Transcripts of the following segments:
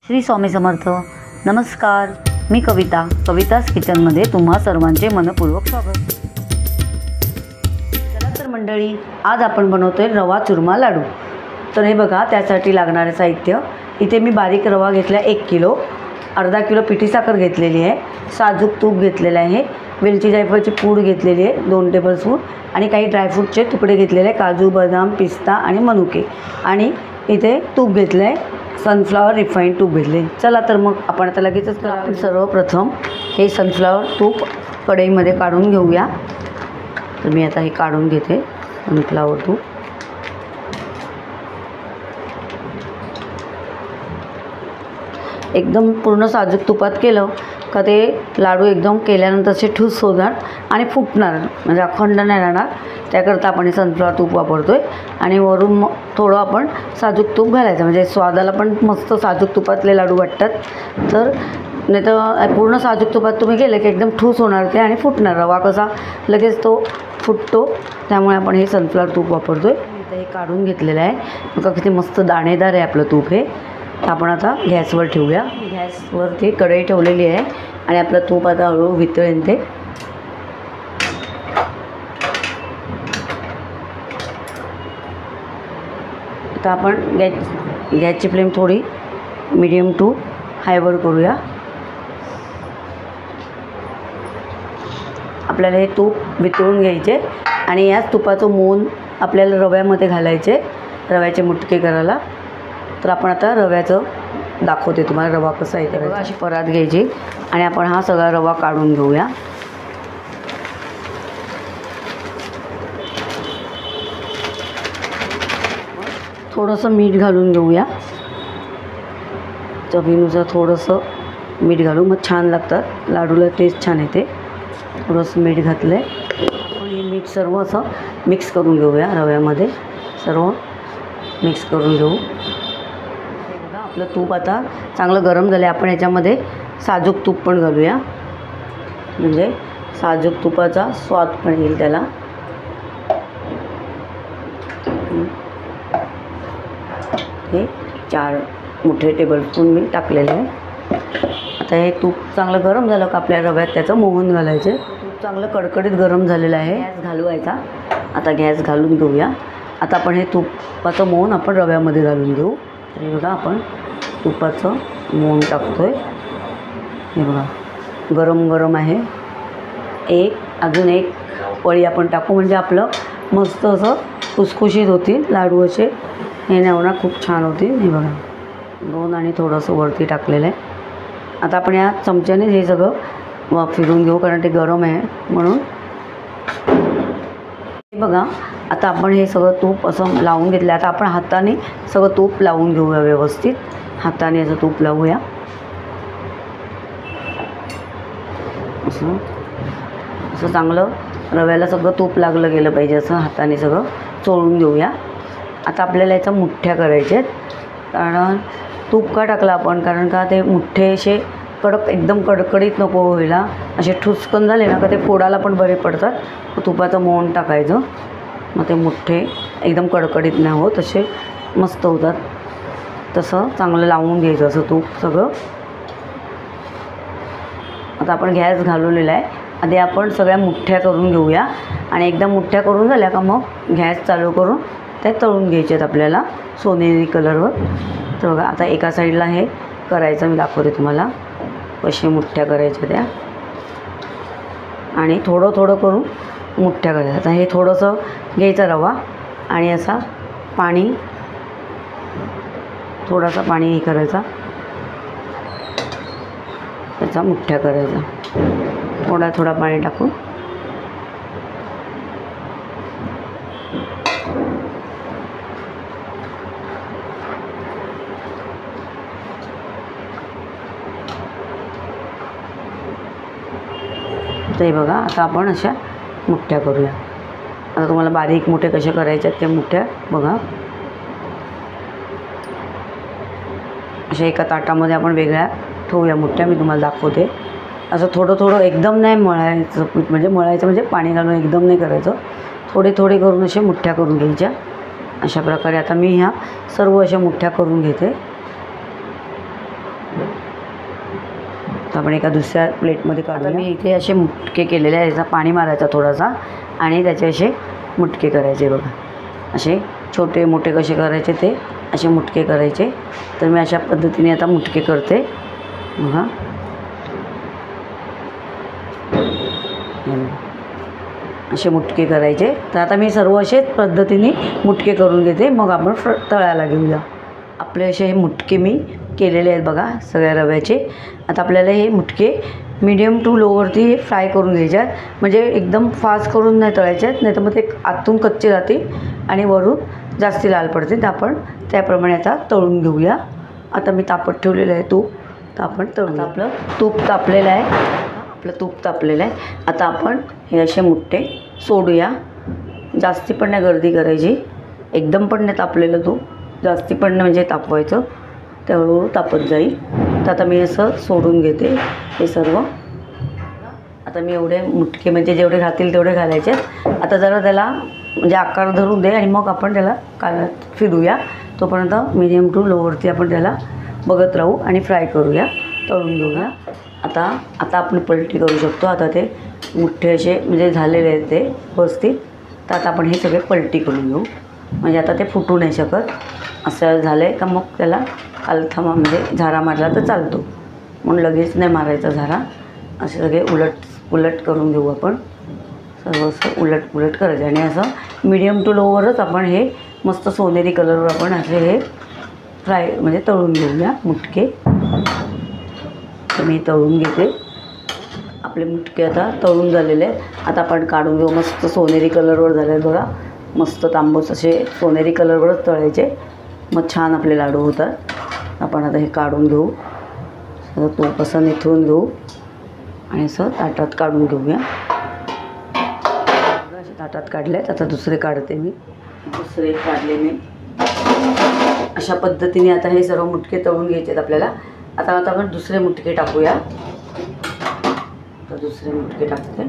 श्री स्वामी समर्थ. नमस्कार, मी कविताच किचनमध्ये तुम्हा सर्वांचे मनपूर्वक स्वागत. चला तर मंडळी, आज आपण बनवतोय रवा चुरमा लाडू. तर हे बघा, त्यासाठी लागणारे साहित्य. इथे मी बारीक रवा घेतला 1 किलो, अर्धा किलो पिठी साखर घेतलेली आहे, साजूक तूप घेतलेलं आहे, वेलची जायफळची पूड घेतलेली आहे 2 टेबलस्पून, आणि काही ड्रायफ्रूटचे तुकडे घेतलेले, काजू, बदाम, पिस्ता आणि मनुके, आणि इथे तूप घेतलं आहे, सनफ्लॉवर रिफाईंड तूप घेतले. चला तर मग आपण आता लगेचच करा. आपण सर्वप्रथम हे सनफ्लॉवर तूप कढईमध्ये काढून घेऊया. तर मी आता हे काढून घेते सनफ्लॉवर तूप. एकदम पूर्ण साजूक तुपात केलं का ते लाडू एकदम केल्यानंतर असे ठूस होणार आणि फुटणार, म्हणजे अखंड नाही राहणार. त्याकरता आपण हे सनफ्लॉवर तूप वापरतो आहे. आणि वरून थोडं आपण साजूक तूप घालायचं, म्हणजे स्वादाला पण मस्त साजूक तुपातले लाडू वाटतात. तर नाही तर पूर्ण साजूक तुपात तुम्ही गेलं की एकदम ठूस होणार ते आणि फुटणार. रवा कसा लगेच तो फुटतो, त्यामुळे आपण हे सनफ्लॉवर तूप वापरतो आहे. इथं हे काढून घेतलेलं आहे बघा, किती मस्त दाणेदार आहे आपलं तूप हे. आपण आता गॅसवर ठेवूया. गॅसवरती कढई ठेवलेली आहे आणि आपलं तूप आता हळूहळू वितळेल ते. आता आपण गॅसची फ्लेम थोडी मीडियम टू हायवर करूया. आपल्याला हे तूप वितळून घ्यायचे आणि याच तुपाचं मोहन आपल्याला रव्यामध्ये घालायचे, रव्याचे मुटके करायला. तर आपण आता रव्याचं दाखवते तुम्हाला, रवा कसा आहे करायचा. अशी परात घ्यायची आणि आपण हा सगळा रवा काढून घेऊया. थोडंसं मीठ घालून घेऊया, चवीनुसार थोडंसं मीठ घालू, मग छान लागतात लाडूला, टेस्ट छान येते. थोडंसं मीठ घातलं आहे. आपण हे मीठ सर्व असं मिक्स करून घेऊया रव्यामध्ये, सर्व मिक्स करून घेऊ. आपलं तूप आता चांगलं गरम झालं आहे. आपण ह्याच्यामध्ये साजूक तूप पण घालूया, म्हणजे साजूक तुपाचा स्वाद पण येईल त्याला. हे 4 मोठे टेबलस्पून मी टाकलेले आहे. आता हे तूप चांगलं गरम झालं का आपल्या रव्यात त्याचं मोहन घालायचे. तूप चांगलं कडकडीत गरम झालेलं आहे. गॅस घालवायचा. आता गॅस घालून घेऊया. आता आपण हे तुपाचं मोहन आपण रव्यामध्ये घालून घेऊ. हे बघा, आपण तुपाचं मोहन टाकतो आहे. हे बघा, गरम गरम आहे. अजून एक पळी आपण टाकू, म्हणजे आपलं मस्त असं खुसखुशीत होतील लाडू. असे हे नेवणा खूप छान होतील. हे बघा, 2 आणि थोडंसं वरती टाकलेलं आहे. आता आपण या चमच्याने हे सगळं फिरून घेऊ, कारण ते गरम आहे म्हणून. हे बघा, आता आपण हे सगळं तूप असं लावून घेतलं. आता आपण हाताने सगळं तूप लावून घेऊया, व्यवस्थित हाताने असं तूप लावूया. असं चांगलं रव्याला सगळं तूप लागलं गेलं पाहिजे, असं हाताने सगळं चोळून घेऊया. आता आपल्याला याच्या मुठ्ठ्या करायच्या आहेत. कारण तूप का टाकलं आपण, कारण का ते मुठ्ठे असे एकदम कडकडीत नको व्हायला, असे ठुसकन झाले ना का ते फोडायला पण बरे पडतात. तुपाचं मोहन टाकायचं, मग ते मुठ्ठे एकदम कडकडीत नाही होत, असे मस्त होतात. तसं चांगलं लावून घ्यायचं असं तूप सगळं. आता आपण गॅस घालवलेला आहे. आधी आपण सगळ्या मुठ्ठ्या करून घेऊया आणि एकदा मुठ्ठ्या करून झाल्या का मग गॅस चालू करून त्या तळून घ्यायचे आहेत आपल्याला सोनेरी कलरवर. तर बघा, आता एका साईडला हे करायचं, मी दाखवते तुम्हाला कसे मुठ्ठ्या करायच्या त्या. आणि थोडं थोडं करून मुठ्ठ्या करायच्या. आता हे थोडंसं घ्यायचं रवा आणि असा पाणी, थोडासा पाणी हे करायचा, त्याचा मुठ्ठ्या करायचा, थोडा पाणी टाकून. ते बघा, आता आपण अशा मुठ्ठ्या करूया. आता तुम्हाला बारीक मोठे कसे करायचे आहेत त्या मुठ्ठ्या बघा. अशा एका ताटामध्ये आपण वेगळ्या ठेवूया मुठ्ठ्या, मी तुम्हाला दाखवते. असं थोडं थोडं, एकदम नाही मळायचं पीठ, म्हणजे पाणी घालून एकदम नाही करायचं. थोडे थोडे करून अशा मुठ्ठ्या करून घ्यायच्या. अशा प्रकारे आता मी ह्या सर्व अशा मुठ्ठ्या करून घेते. तर आपण एका दुसऱ्या प्लेटमध्ये काढूया. मी इथे असे मुटके केलेले आहे. याचा पाणी मारायचा थोडासा आणि त्याचे असे मुटके करायचे बघा. असे छोटे मोठे कसे करायचे ते असे मुटके करायचे. तर मी अशा पद्धतीने आता मुटके करते बघा. असे मुटके करायचे. तर आता मी सर्व असेच पद्धतीने मुटके करून घेते, मग आपण तळायला घेऊया. आपले असे हे मुटके मी केलेले आहेत बघा सगळ्या रव्याचे. आता आपल्याला हे मुटके मीडियम टू लोवरती फ्राय करून घ्यायचे आहेत. म्हणजे एकदम फास्ट करून नाही तळायचे आहेत, नाही तर मग ते आतून कच्चे राहतील आणि वरून जास्ती लाल पडतील. तर आपण त्याप्रमाणे आता तळून घेऊया. आता मी तापत ठेवलेलं आहे तूप, तर आपण तळून. आपलं तूप तापलेलं आहे. तूप तापलेलं आहे. आता आपण हे असे मुठे सोडूया. जास्ती पण नाही गर्दी करायची, एकदम पण नाही तापलेलं तूप, जास्ती पण नाही म्हणजे तापवायचं, त्यावेळेवर तापत जाईल. तर आता मी असं सोडून घेते हे सर्व. आता मी एवढे मुटके म्हणजे जेवढे घातील तेवढे घालायचे. आता जरा त्याला म्हणजे आकार धरून दे आणि मग आपण त्याला कालत फिरूया. तोपर्यंत मीडियम टू लोवरती आपण त्याला बघत राहू आणि फ्राय करूया, तळून घेऊया. आता आपण पलटी करू शकतो. आता ते मुठ्ठे असे म्हणजे झालेले आहेत ते व्यवस्थित. तर आता आपण हे सगळे पलटी करून घेऊ. म्हणजे आता ते फुटू नाही शकत. असं झालं आहे का मग त्याला कालथामा म्हणजे झारा मारला तर चालतो, म्हणून लगेच नाही मारायचा झारा. असे सगळे उलट करून घेऊ आपण. सर्व असं उलट करायचं आणि असं मीडियम टू लोवरच आपण हे मस्त सोनेरी कलरवर आपण असे हे फ्राय म्हणजे तळून घेऊया मुटके. तर मी तळून घेते. आपले मुटके आता तळून झालेले आहेत. आता आपण काढून घेऊ. मस्त सोनेरी कलरवर झाले आहेत बघा. मस्त तांबूस असे सोनेरी कलरवरच तळायचे, मग छान आपले लाडू होतात. आपण आता हे काढून घेऊ. सगळं तूप असं निथळून घेऊ आणि असं ताटात काढून घेऊया. असे ताटात काढले आहेत. आता दुसरे काढते मी. दुसरे काढले मी अशा पद्धतीने. आता हे सर्व मुटके तळून घ्यायचे आहेत आपल्याला. आता आपण दुसरे मुटके टाकूया. तर दुसरे मुटके टाकते.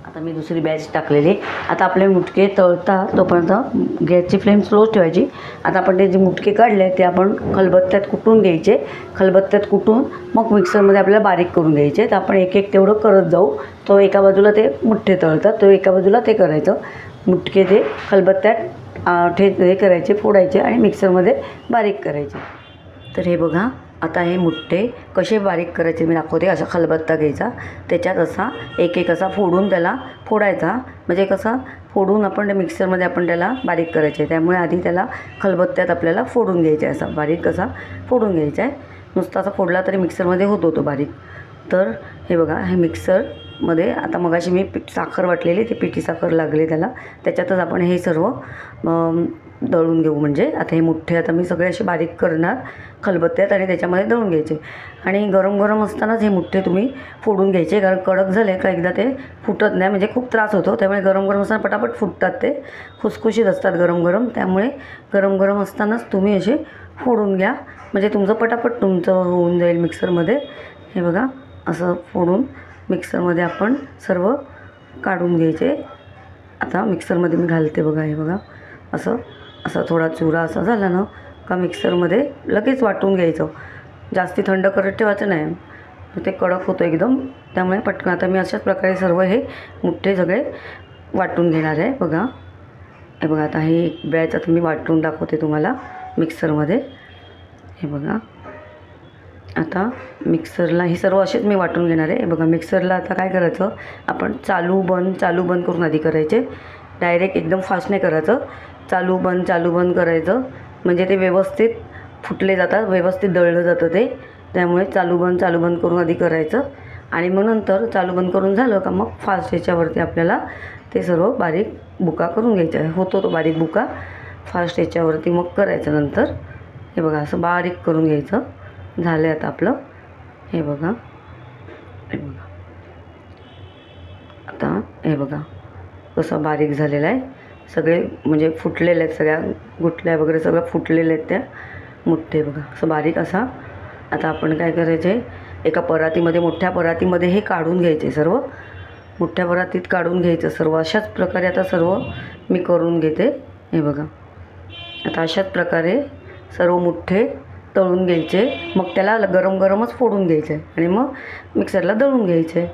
आता मी दुसरी बॅच टाकलेली. आता आपले मुटके तळता तोपर्यंत गॅसची फ्लेम स्लो ठेवायची. आता आपण ते जे मुटके काढले ते आपण खलबत्त्यात कुटून घ्यायचे. खलबत्त्यात कुटून मग मिक्सरमध्ये आपल्याला बारीक करून घ्यायचे. तर आपण एक तेवढं करत जाऊ. तो एका बाजूला ते मुठ्ठे तळतात, तो एका बाजूला ते करायचं. मुटके ते खलबत्त्यात हे करायचे, फोडायचे आणि मिक्सरमध्ये बारीक करायचे. तर हे बघा आता हे मुठ्ठे कसे बारीक करायचे मी दाखवते. असा खलबत्ता घ्यायचा, त्याच्यात असा एक असा फोडून त्याला फोडायचा. म्हणजे कसा फोडून आपण मिक्सरमध्ये आपण त्याला बारीक करायचे. त्यामुळे आधी त्याला खलबत्त्यात आपल्याला फोडून घ्यायचं आहे. असा बारीक कसा फोडून घ्यायचा आहे. नुसता असा फोडला तरी मिक्सरमध्ये होतो तो बारीक. तर हे बघा हे मिक्सरमध्ये आता मगाशी मी साखर वाटलेली, ती पिठी साखर लागली त्याला, त्याच्यातच आपण हे सर्व दळून घेऊ. म्हणजे आता हे मुठ्ठे आता मी सगळे असे बारीक करणार खलबत्त्यात आणि त्याच्यामध्ये दळून घ्यायचे. आणि गरम गरम असतानाच हे मुठ्ठे तुम्ही फोडून घ्यायचे, कारण कडक झाले का एकदा ते फुटत नाही, म्हणजे खूप त्रास होतो. त्यामुळे गरम गरम असताना पटापट फुटतात, ते खुसखुशीत असतात गरम गरम. त्यामुळे गरम गरम असतानाच तुम्ही असे फोडून घ्या, म्हणजे तुमचं पटापट तुमचं होऊन जाईल मिक्सरमध्ये. हे बघा असं फोडून मिक्सरमध्ये आपण सर्व काढून घ्यायचे. आता मिक्सरमध्ये मी घालते बघा. हे बघा असा थोडा चुरा असा झाला ना का मिक्सरमध्ये लगेच वाटून घ्यायचं. जास्ती थंड करत ठेवायचं नाही, ते कडक होतं एकदम. त्यामुळे पटकन आता मी अशाच प्रकारे सर्व हे मुठ्ठे सगळे वाटून घेणार आहे बघा. हे बघा आता हे एक बॅच आता मी वाटून दाखवते तुम्हाला मिक्सरमध्ये. हे बघा आता मिक्सरला हे सर्व असेच मी वाटून घेणार आहे. बघा मिक्सरला आता काय करायचं, आपण चालू बंद करून आधी करायचे. डायरेक्ट एकदम फास्ट नाही करायचं, चालू बंद करायचं. म्हणजे ते व्यवस्थित फुटले जातात, व्यवस्थित दळलं जातं ते. त्यामुळे चालू बंद करून आधी करायचं आणि मग नंतर चालू बंद करून झालं का मग फास्ट याच्यावरती आपल्याला ते सर्व बारीक बुका करून घ्यायचा होतो. तो बारीक बुका फास्ट याच्यावरती मग करायचं नंतर. हे बघा असं बारीक करून घ्यायचं. झालं आता आपलं. हे बघा आता हे बघा कसं बारीक झालेलं आहे. सगळे म्हणजे फुटलेले आहेत, सगळ्या गुठल्या वगैरे सगळं फुटलेले आहेत त्या मुठ्ठे. बघा असं बारीक असा. आता आपण काय करायचे, एका परातीमध्ये मोठ्या परातीमध्ये हे काढून घ्यायचे सर्व. मोठ्या परातीत काढून घ्यायचं सर्व. अशाच प्रकारे आता सर्व मी करून घेते. हे बघा, आता अशाच प्रकारे सर्व मुठ्ठे तळून घ्यायचे. मग त्याला गरम गरमच फोडून घ्यायचं आहे आणि मग मिक्सरला दळून घ्यायचं आहे.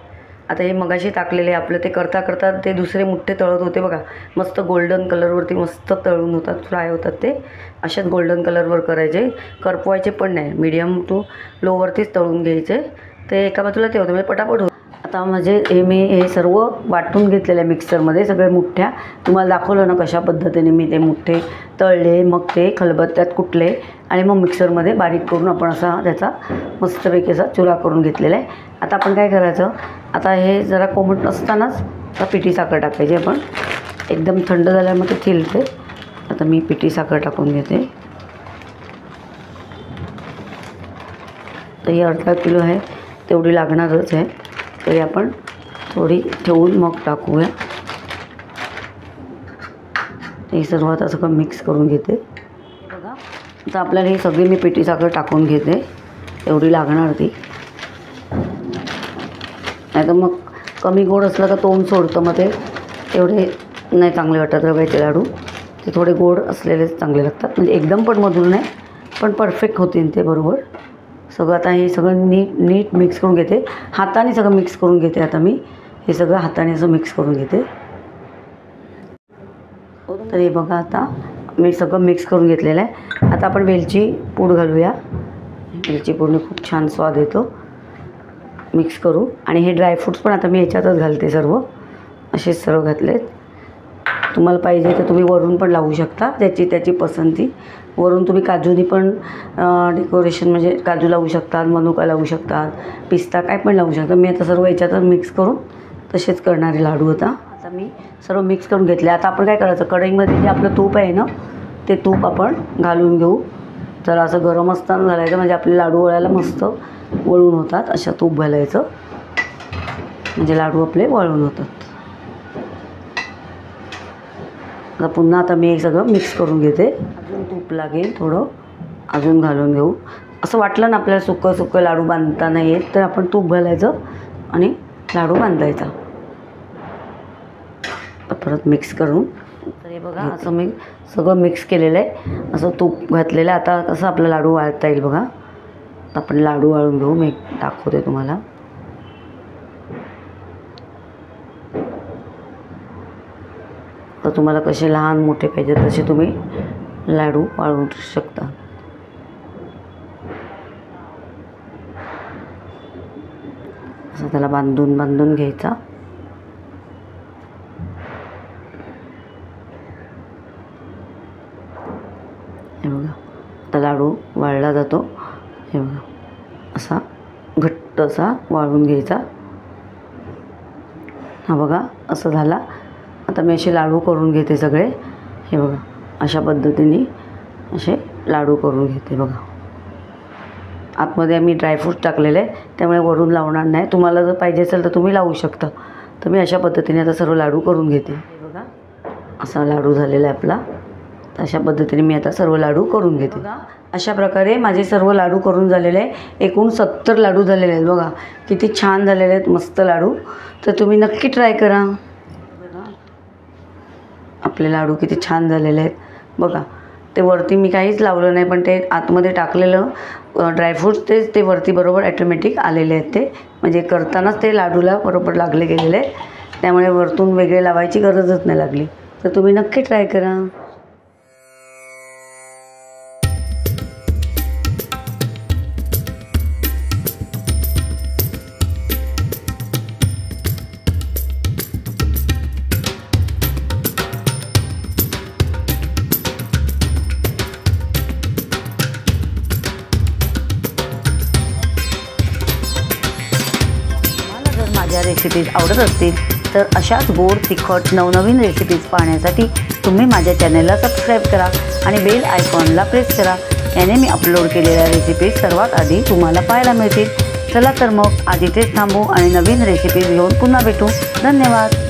आता हे मगाशी टाकलेले आपलं ते करता करता ते दुसरे मुठ्ठे तळत होते बघा, मस्त गोल्डन कलरवरती मस्त तळून होतात, फ्राय होतात ते. अशाच गोल्डन कलरवर करायचे, करपवायचे पण नाही, मीडियम टू लोवरतीच तळून घ्यायचे. ते एका बाजूला ते होतं म्हणजे पटापट होतं. आता म्हणजे मी हे सर्व वाटून घेतलेलं आहे मिक्सरमध्ये, सगळे मुठ्ठ्या. तुम्हाला दाखवलं ना कशा पद्धतीने मी ते मुठ्ठे तळले, मग ते खलबत्त्यात कुटले आणि मग मिक्सरमध्ये बारीक करून आपण असा त्याचा मस्तपैकी असा चुरा करून घेतलेला आहे. आता आपण काय करायचं, आता हे जरा कोमट असतानाच आता पिठी साखर टाकायची आपण. एकदम थंड झाल्यावर मग ते थिलते. आता मी पिठी साखर टाकून घेते. तर ही अर्धा किलो आहे, तेवढी लागणारच आहे, तरी आपण थोडी ठेवून मग टाकूया. हे सर्व आता सगळं मिक्स करून घेते बघा. आता आपल्याला ही सगळी मी पिठी साखर टाकून घेते, एवढी लागणार ती. नाही तर मग कमी गोड असलं का तोंड सोडतं, मग ते एवढे नाही चांगले वाटतात रव्याचे लाडू. ते थोडे गोड असलेलेच चांगले लागतात, म्हणजे एकदम पण मधुर नाही, पण परफेक्ट होतील ते बरोबर. सगळं आता हे सगळं नीट मिक्स करून घेते. हाताने सगळं मिक्स करून घेते. आता मी हे सगळं हाताने असं मिक्स करून घेते. तर हे बघा, आता मी सगळं मिक्स करून घेतलेलं आहे. आता आपण वेलची पूड घालूया. वेलची पूडने खूप छान स्वाद येतो. मिक्स करू. आणि हे ड्रायफ्रूट्स पण आता मी याच्यातच घालते सर्व, असेच सर्व घातलेत. तुम्हाला पाहिजे तर तुम्ही वरून पण लावू शकता, त्याची पसंती. वरून तुम्ही काजूनी पण डेकोरेशन, म्हणजे काजू लावू शकतात, मनुका लावू शकतात, पिस्ता काय पण लावू शकता. मी आता सर्व याच्यातच मिक्स करून तसेच करणारे लाडू. आता मी सर्व मिक्स करून घेतले. आता आपण काय करायचं, कढईमध्ये जे आपलं तूप आहे ना, ते तूप आपण घालून घेऊ. जरा असं गरम असताना घालायचं, म्हणजे आपले लाडू वळायला मस्त वळून होतात. अशा तूप घालायचं, म्हणजे लाडू आपले वळून होतात. आता पुन्हा आता मी हे सगळं मिक्स करून घेते. अजून तूप लागेल थोडं, अजून घालून घेऊ. असं वाटलं ना आपल्याला सुक्कं सुक्कं लाडू बांधता नाही येत, तर आपण तूप घालायचं आणि लाडू बांधायचा. परत मिक्स करून. तर हे बघा, असं मी सगळं मिक्स केलेलं आहे, असं तूप घातलेलं आहे. आता कसं आपला लाडू वाळता येईल बघा. आपण लाडू वाळून घेऊ, मी दाखवते तुम्हाला. तर तुम्हाला कसे लहान मोठे पाहिजे तसे तुम्ही लाडू वाळवू शकता. असं त्याला बांधून घ्यायचा. हे बघा, आता लाडू वाळला जातो. हे बघा, असा घट्ट असा वाळवून घ्यायचा. हा बघा, असं झाला. आता मी असे लाडू करून घेते सगळे. हे बघा, अशा पद्धतीने असे लाडू करून घेते बघा. आतमध्ये आम्ही ड्रायफ्रूट टाकलेले आहे, त्यामुळे वरून लावणार नाही. तुम्हाला जर पाहिजे असेल तर तुम्ही लावू शकता. तर मी अशा पद्धतीने आता सर्व लाडू करून घेते. हे बघा, असा लाडू झालेला आहे आपला. तर अशा पद्धतीने मी आता सर्व लाडू करून घेते. अशा प्रकारे माझे सर्व लाडू करून झालेले आहे. एकूण 70 लाडू झालेले आहेत बघा. किती छान झालेले आहेत, मस्त लाडू. तर तुम्ही नक्की ट्राय करा. आपले लाडू किती छान झालेले आहेत बघा. ते वरती मी काहीच लावलं नाही, पण ते आतमध्ये टाकलेलं ड्रायफ्रूट्स ते वरती बरोबर ॲटोमॅटिक आलेले आहेत. ते म्हणजे करतानाच ते लाडूला बरोबर लागले गेलेले आहेत, त्यामुळे वरतून वेगळे लावायची गरजच नाही लागली. तर तुम्ही नक्की ट्राय करा. माझ्या रेसिपीज आवडत असतील तर अशाच गोड तिखट नवनवीन रेसिपीज पाहण्यासाठी तुम्ही माझ्या चॅनलला सबस्क्राईब करा आणि बेल आयकॉनला प्रेस करा. याने मी अपलोड केलेल्या रेसिपीज सर्वात आधी तुम्हाला पाहायला मिळतील. चला तर मग आज इथेच थांबू आणि नवीन रेसिपीज घेऊन पुन्हा भेटू. धन्यवाद.